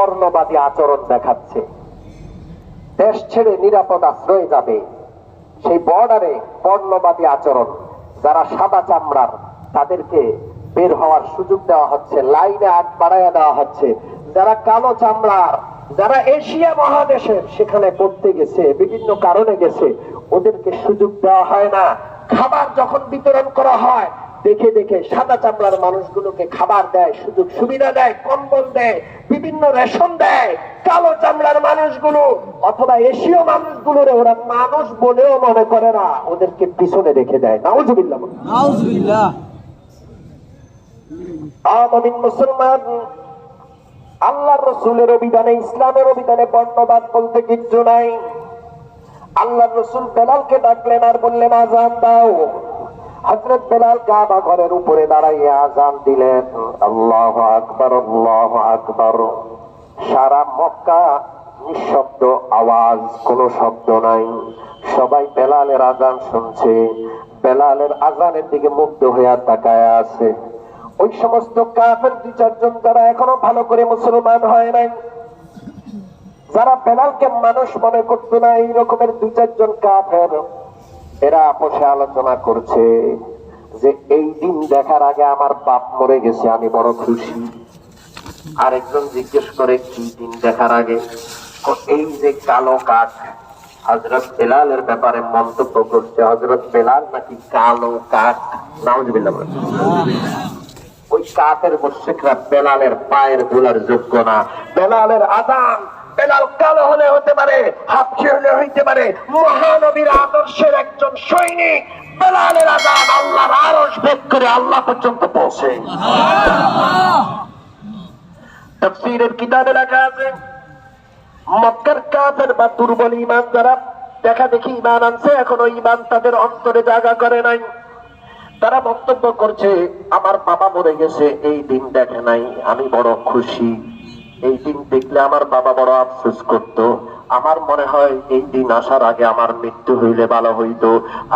বর্ণবাদী আচরণ দেখাচ্ছে, দেশ ছেড়ে নিরাপদ আশ্রয়ে যাবে, সেই বর্ডারে বর্ণবাদী আচরণ, যারা সাদা চামড়ার তাদেরকে বের হওয়ার সুযোগ দেওয়া হচ্ছে, লাইনে আট বাড়াইয়া দেওয়া হচ্ছে। যারা কালো চামড়ার, যারা এশিয়া মহাদেশের সেখানে পড়তে গেছে, বিভিন্ন কারণে গেছে, ওদেরকে সুযোগ দেওয়া হয় না। খাবার যখন বিতরণ করা হয়, দেখে দেখে সাদা চামড়ার মানুষগুলোকে খাবার দেয়, সুযোগ সুবিধা দেয়, কম্বল দেয়, বিভিন্ন রেশন দেয়। কালো চামড়ার মানুষগুলো অথবা এশীয় মানুষগুলোরে ওরা মানুষ বলেও মনে করে না, ওদেরকে পিছনে রেখে দেয়। নাউজুবিল্লাহ। আমিন। মুসলমান, আল্লাহর রাসূলের অভিধানে, ইসলামের অভিধানে বর্ণবাদ বলতে কিচ্ছু নাই। আল্লাহর রাসূল বেলালকে ডাকলেন আর বললেন, আযান দাও। হযরত বেলাল কাবা ঘরের উপরে দাঁড়াইয়া আযান দিলেন। আল্লাহু আকবার, আল্লাহু আকবার। সারা মক্কা নিঃশব্দ আওয়াজ, কোনো শব্দ নাই। সবাই বেলালের আযান শুনছে, বেলালের আযানের দিকে মুগ্ধ হয়ে তাকায় আছে। ওই সমস্ত কাফের দুই চারজন যারা এখনো ভালো করে মুসলমান হয় নাই, যারা বেলালকে মানুষ মনে করতো না, এই রকমের দুই চারজন কাফের, এরা আপসে আলোচনা করছে যে এই দিন দেখার আগে আমার বাপ মরে গেছে, আমি বড় খুশি। আরেকজন জিজ্ঞেস করে, কি দিন দেখার আগে? এই যে কালো কাক। হযরত বেলালের ব্যাপারে মন্তব্য করছে, হযরত বেলাল নাকি কালো কাক। নাউজুবিল্লাহ। ওই কাফের মুশরিকরা বেলালের পায়ের ধুলার যোগ্য না। বেলালের আযান, বেলাল কালো হলে হতে পারে, হাফসি হলে হইতে পারে, মহানবীর আদর্শের একজন সৈনিক। বেলালের আযান আল্লাহর আরশ ভেদ করে আল্লাহ পর্যন্ত পৌঁছে। তাফসীরের কিতাবে লেখা আছে, মক্কার কাফের বা দুর্বল ঈমান যারা দেখা দেখি ঈমান আনছে, এখনো ঈমান তাদের অন্তরে জায়গা করে নাই। তারা বক্তব্য করছে, আমার বাবা মরে গেছে, এই দিন দেখে নাই, আমি বড় খুশি। এই দিন দেখলে আমার বাবা বড় আফসোস করত। আমার মনে হয় এই দিন আসার আগে আমার মৃত্যু হইলে ভালো হইতো।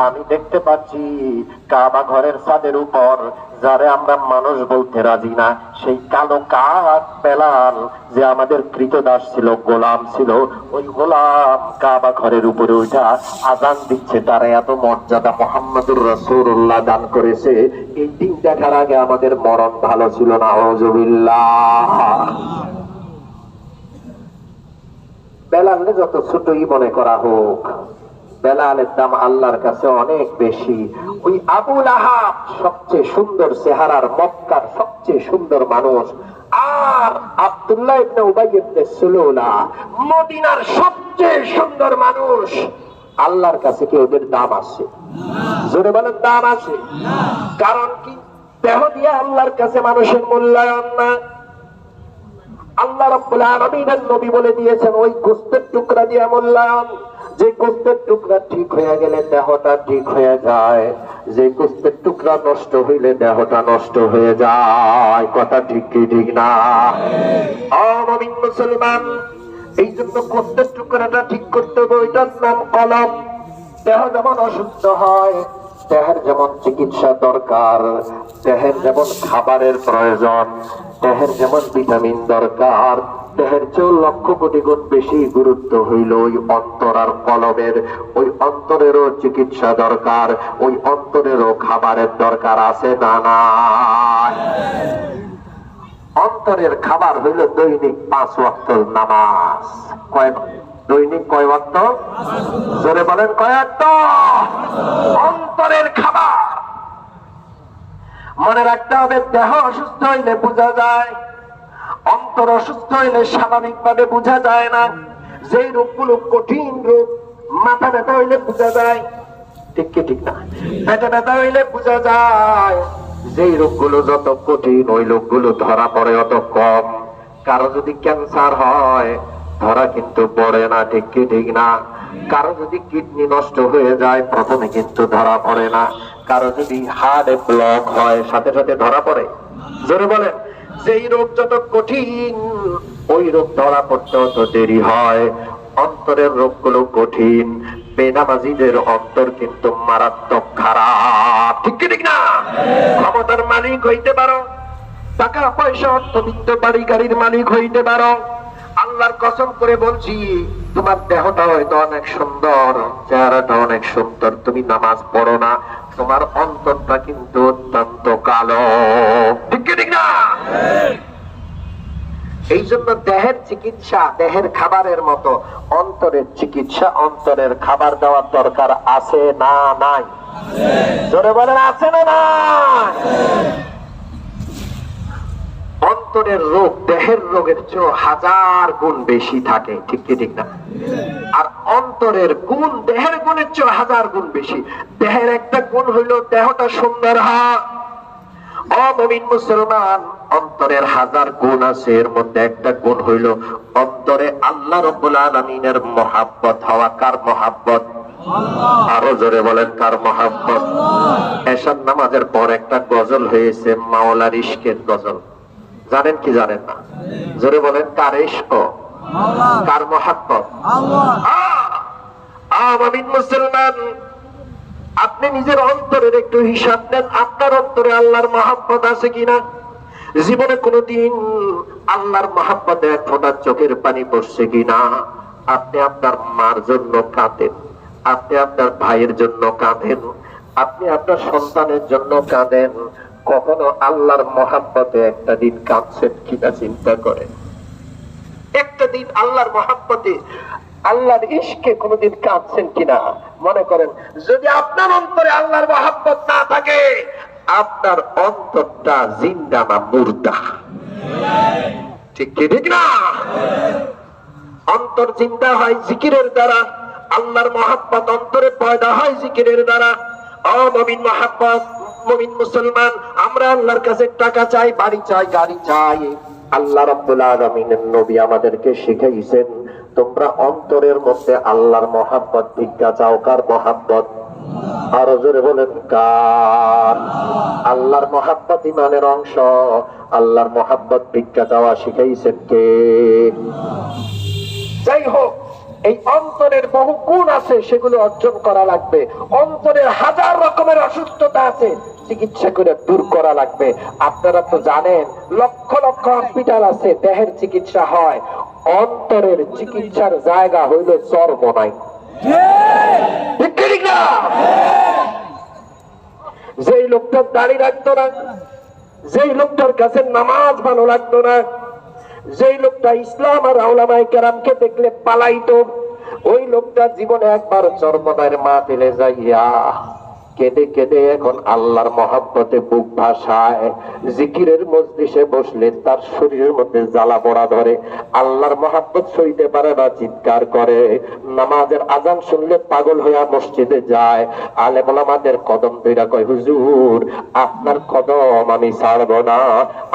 আমি দেখতে পাচ্ছি কাবা ঘরের ছাদের উপর যারে আমরা মানুষ বলতে রাজি না, সেই কালো কাক বেলাল, যে আমাদের কৃতদাস ছিল, গোলাম ছিল, ওই গোলাম কাবা ঘরের উপরে উঠা আযান দিচ্ছে। তারা এত মর্যাদা মুহাম্মদুর রাসূলুল্লাহ দান করেছে। এই দিন দেখার আগে আমাদের মরণ ভালো ছিল না। আউযুবিল্লাহ। বেলালকে যত ছোটই মনে করা হোক, বেলালের দাম আল্লাহর কাছে অনেক বেশি। ওই আবু লাহাব সবচেয়ে সুন্দর চেহারার, মক্কার সবচেয়ে সুন্দর মানুষ, আর আব্দুল্লাহ ইবনে উবাই ইবনে সুলুলা মদিনার সবচেয়ে সুন্দর মানুষ। আল্লাহর কাছে কি ওদের দাম আছে? জোরে বলেন, দাম আছে? কারণ কি? দেহ দিয়ে আল্লাহর কাছে মানুষের মূল্যায়ন না। আল্লাহ রাব্বুল আলামিনের নবী বলে দিয়েছেন, ওই গোশতের টুকরা দিয়ে মূল্যায়ন। যে গোশতের টুকরা ঠিক হয়ে গেলে দেহটা ঠিক হয়ে যায়, যে গোশতের টুকরা নষ্ট হইলে দেহটা নষ্ট হয়ে যায়। কথা ঠিক কি ঠিক না? মুমিন মুসলমান, এই জন্য গোশতের টুকরাটা ঠিক করতে হবে। ওইটার নাম কলম। দেহ যেমন অসুস্থ হয়, দেহের যেমন চিকিৎসা দরকার, দেহের যেমন খাবারের প্রয়োজন, দেহের যেমন ভিটামিন দরকার, দেহের চেয়েও লক্ষ কোটি গুণ বেশি গুরুত্ব হইল ওই অন্তর আর কলমের। ওই অন্তরেরও চিকিৎসা দরকার, ওই অন্তরেরও খাবারের দরকার আছে না? নাই। অন্তরের খাবার হইল দৈনিক 5 ওয়াক্ত নামাজ। দৈনিক কয় ওয়াক্ত? জোরে বলেন, কয় ওয়াক্ত? অন্তরের খাবার। মনে রাখতে হবে, দেহ অসুস্থ হইলে বোঝা যায়, অন্তর অসুস্থ হইলে স্বাভাবিকভাবে বোঝা যায় না। যেই রোগগুলো কঠিন রোগ, মাথা ব্যথা হইলে বোঝা যায়, ঠিক কি ঠিক না? পেটে ব্যথা হইলে বোঝা যায়। যেই রোগগুলো যত কঠিন, ওই রোগগুলো ধরা পড়ে অত কম। কারো যদি ক্যান্সার হয়, ধরা কিন্তু পড়ে না, ঠিক কি ঠিক না? কারো যদি কিডনি নষ্ট হয়ে যায়, প্রথমে কিন্তু ধরা পড়ে না। কারো যদি হার্টে ব্লক হয়, সাথে সাথে ধরা পড়ে। জোরে বলেন, যেই রোগ যত কঠিন, ওই রোগ ধরা পড়তে অত দেরি হয়। অন্তরের রোগগুলো কঠিন। বেনামাজিদের অন্তর কিন্তু মারাত্মক খারাপ, ঠিক কি ঠিক না? ক্ষমতার মালিক হইতে পারো, টাকা পয়সা অর্থবিত্ত বাড়ি গাড়ির মালিক হইতে পারো, আল্লাহর কসম করে বলছি, তোমার দেহটা হয়তো অনেক সুন্দর, চেহারাটা অনেক সুন্দর, তুমি নামাজ পড়ো না, তোমার অন্তরটা কিন্তু অত্যন্ত কালো। ঠিক কি ঠিক না? এই জন্য দেহের চিকিৎসা দেহের খাবারের মতো, অন্তরের চিকিৎসা অন্তরের খাবার দেওয়ার দরকার আছে না নাই? জোরে বলেন, আছে না নাই? অন্তরের রোগ দেহের রোগের চেয়ে 1000 গুণ বেশি থাকে। ঠিক কি ঠিক না? আর অন্তরের গুণ দেহের গুণের চেয়ে 1000 গুণ বেশি। দেহের একটা গুণ হইল দেহটা সুন্দর হয়। মুমিন মুসলমান, অন্তরের 1000 গুণ আছে, এর মধ্যে একটা গুণ হইল অন্তরে আল্লাহ রাব্বুল আলামিনের মহব্বত হওয়া। কার মহব্বত? আরো জোরে বলেন, কার মহব্বত? এশার নামাজের পর একটা গজল হয়েছে, মাওলার ইশকের গজল। জানেন কি জানেন না? জোরে বলেন, কার ইশক, কার মহব্বত? মুমিন মুসলমান, আপনি নিজের অন্তরের একটু হিসাব নেন, আপনার অন্তরে আল্লাহর মহব্বত আছে কিনা? জীবনে কোনদিন আল্লাহর মহব্বতে এক ফোঁটা চোখের পানি পড়ছে কিনা? আপনি আপনার মার জন্য কাঁদেন, আপনি আপনার ভাইয়ের জন্য কাঁদেন, আপনি আপনার সন্তানের জন্য কাঁদেন, কখনো আল্লাহর মহব্বতে একটা দিন কাঁদছেন কিনা চিন্তা করেন। একটা দিন আল্লাহর মহব্বতে আল্লাহর ইশকে কোনদিন কাঁদছেন কিনা মনে করেন। যদি আপনার অন্তরে আল্লাহর মহব্বত না থাকে, আপনার অন্তরটা জিন্দা না মুর্দা। ঠিক কি ঠিক না? অন্তর জিন্দা হয় জিকিরের দ্বারা, আল্লাহর মহব্বত অন্তরে পয়দা হয় জিকিরের দ্বারা। মুমিন মহব্বত, মুমিন মুসলমান, আমরা আল্লাহর কাছে টাকা চাই, বাড়ি চাই, গাড়ি চাই। আল্লাহ রাব্বুল আলামিনের নবী আমাদেরকে শিখাইছেন, তোমরা অন্তরের মধ্যে আল্লাহর মহব্বত ভিক্ষা চাও। কার মহব্বত? আরো জোরে বলেন, কার? আল্লাহর মহব্বত ইমানের অংশ। আল্লাহর মহব্বত ভিক্ষা চাওয়া শিখাইছেন কে? যাই হোক, এই অন্তরের বহু গুণ আছে, সেগুলো অর্জন করা লাগবে। অন্তরের 1000 রকমের অসুস্থতা আছে, চিকিৎসা করে দূর করা লাগবে। আপনারা তো জানেন, লক্ষ লক্ষ হসপিটাল আছে, দেহের চিকিৎসা হয়। অন্তরের চিকিৎসার জায়গা হইল চরমনাই। ঠিক না? যেই লোকটার দাড়ি রাখতো না, যেই লোকটার কাছে নামাজ ভালো লাগতো না, যেই লোকটা ইসলাম আর উলামায়ে কেরামকে দেখলে পালাইতো, ওই লোকটা জীবনে একবার চরমনাইয়ের মাহফিলে যাইয়া কেঁদে কেঁদে এখন আল্লাহর মহব্বতে বুক ভাসায়। জিকিরের মজলিসে বসলে তার শরীরের মধ্যে জ্বালা পোড়া ধরে, আল্লাহর মহব্বত সইতে পারে না, চিৎকার করে। নামাজের আজান শুনলে পাগল হইয়া মসজিদে যায়, আলেম ওলামাদের কদম ধইরা কয়, হুজুর আপনার কদম আমি ছাড়বো না,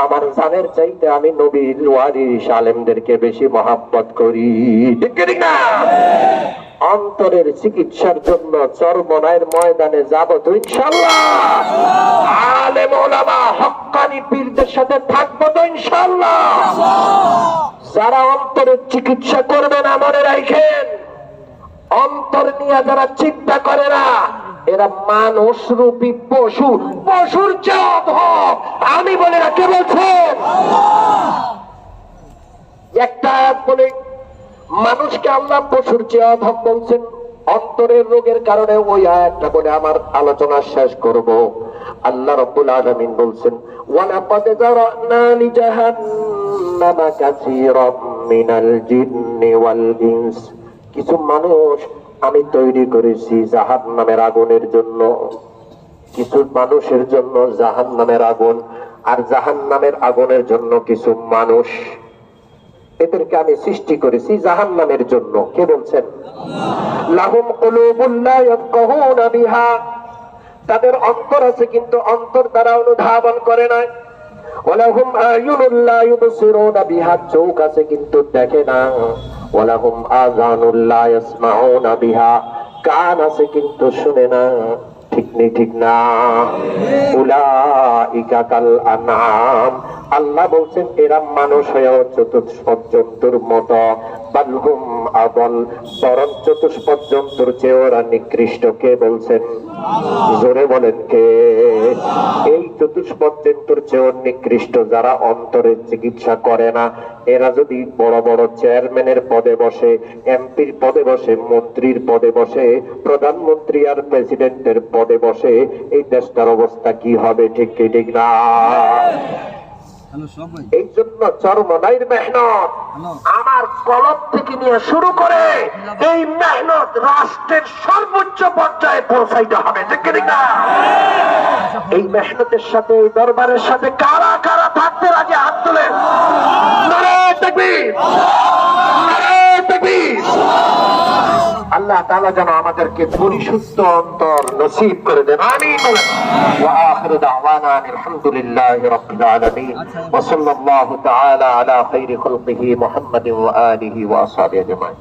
আমার জানের চাইতে আমি নবীর ওয়ারিস আলেমদেরকে বেশি মহব্বত করি। ঠিক ঠিক না? অন্তরের চিকিৎসার জন্য চরমনাইয়ের ময়দানে যাব তো ইনশাআল্লাহ। আলেম ওলামা হক্কানি পীরদের সাথে থাকবো তো ইনশাআল্লাহ। যারা অন্তরের চিকিৎসা করবে না, মনে রাখেন, অন্তর নিয়ে যারা চিন্তা করে না, এরা মানুষ রূপী পশু, পশুর চেয়ে অধম। আমি বলি না, কে বলছেন? একটা বলে মানুষকে আল্লাহ পশুর চেয়ে অধম বলছেন। অন্তরের রোগের কারণে ওই আয়াতটা বলে আমার আলোচনা শেষ করব। আল্লাহ রাব্বুল আলামিন বলছেন, ওয়ালাকাদ যারানা লিজাহান্নামা কাসীরাম মিনাল জিন্নি ওয়াল ইনস। কিছু মানুষ আমি তৈরি করেছি জাহান্নামের আগুনের জন্য, কিছু মানুষের জন্য জাহান্নামের আগুন, আর জাহান্নামের আগুনের জন্য কিছু মানুষ। এদেরকে আমি সৃষ্টি করেছি জাহান্নামের জন্য। কে বলছেন? লাহুম কুলুবুন লা ইয়াফকাহুনা বিহা, তাদের অন্তর আছে কিন্তু অন্তর দ্বারা অনুধাবন করে না। ওয়ালাহুম আয়ুনুন লা ইউবসিরুনা বিহা, চোখ আছে কিন্তু দেখে না। ওয়ালাহুম আযানুন লা ইয়াসমাউনা বিহা, কান আছে কিন্তু শুনে না। ঠিক নেই? ঠিক না? উলাইকা কাল আনআম, আল্লাহ বলছেন এরা মানুষ হয়েও চতুষ্পদ জন্তুর মতো, বালহুম আদল, বরং চতুষ্পদ জন্তুর চেয়ে ওরা নিকৃষ্ট। কে বলছেন? জোরে বলেন কে? এই চতুষ্পদ জন্তুর চেয়ে নিকৃষ্ট যারা অন্তরের চিকিৎসা করে না। এরা যদি বড় বড় চেয়ারম্যানের পদে বসে, এমপির পদে বসে, মন্ত্রীর পদে বসে, প্রধানমন্ত্রী আর প্রেসিডেন্টের পদে বসে, এই দেশটার অবস্থা কি হবে? ঠিক কি ঠিক না? এই জন্য চরমনাইর মেহনত আমার কলব থেকে নিয়ে শুরু করে এই মেহনত রাষ্ট্রের সর্বোচ্চ পর্যায়ে পৌঁছাইতে হবে। ঠিক কি ঠিক না? এই মেহনতের সাথে, এই দরবারের সাথে কারা কারা থাকতে রাজি? হাত তুলেন। নারে তাকবীর, নারে তাকবীর। আল্লাহ তাআলা যেন আমাদেরকে পরিশুদ্ধ অন্তর নসিব করে দেন। আমিন বলেন। ওয়া আখিরু দাওয়ানা আলহামদুলিল্লাহি রাব্বিল আলামিন ওয়া সাল্লাল্লাহু তাআলা আলা খাইরি খালকিহি মুহাম্মাদিন ওয়া আলিহি ওয়া আসহাবিহি আজমাইন।